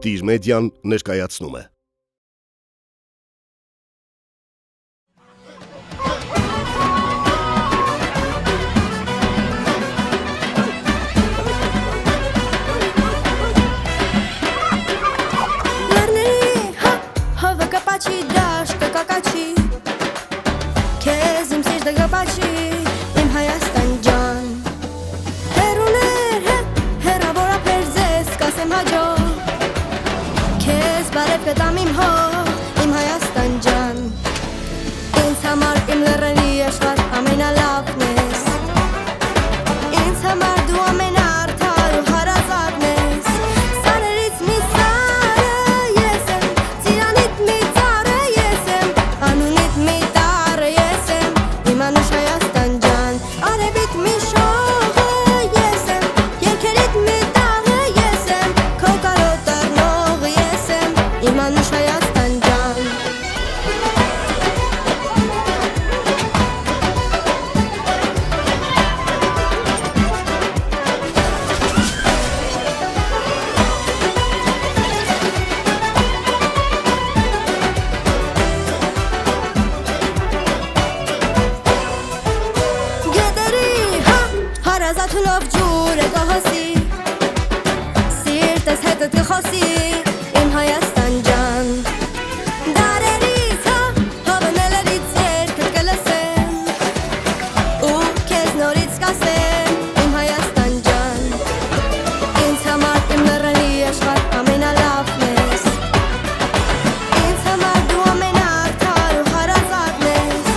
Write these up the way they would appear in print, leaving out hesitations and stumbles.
Տիր մեդիան ներկայացնում է։ Կտամ իմ հող, իմ Հայաստան ջան, ինձ համար իմ լեռների աշխարհ ամենալավն ես, ինձ համար դու ամենաարդար ու հարազատն ես, սարերից մի սարը ես եմ, ծիրանիդ մի ծառը ես եմ, անունիդ մի տառը ես եմ, իմ անուշ Հայաստան ջան, արևիդ մի շողը ես եմ, երգերիդ մի տաղը ես եմ, քո կարոտ առնողը ես եմ, իմ անուշ Հայաստան ջան։ Գետերի հարազատունով ջուրը կհոսի, սիրտս հետդ կխոսի, իմ Հայաստան ջան, դարերից հավնելերից երգդ կլսեմ, ու քեզ նորից կասեմ, իմ Հայաստան ջան, ինձ համար իմ լեռների աշխարհ ամենալավն ես, ինձ համար դու ամենաարդար ու հարազատն ես,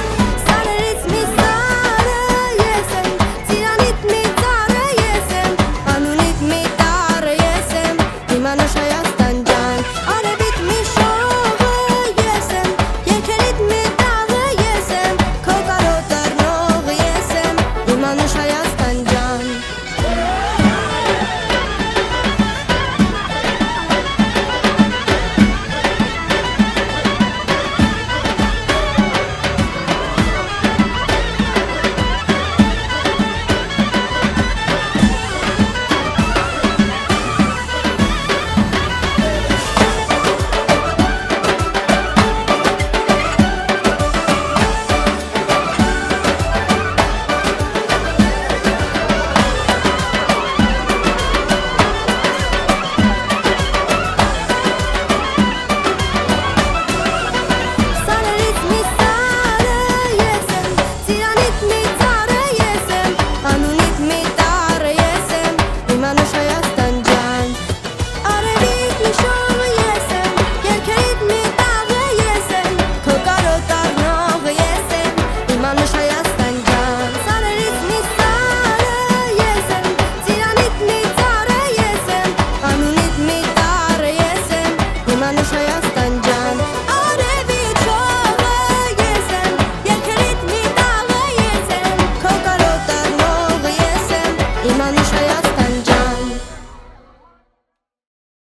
սարերից մի սարը ես եմ, ծիրանիդ մի ծառը ես եմ, անունիդ մի տառը ես եմ, իմ անուշ Հայաստան ջան, արևիդ մի շողը ես եմ, երգերիդ մի տաղը ես եմ, քո կարոտ առնողը ես եմ, իմ անուշ Հայաստան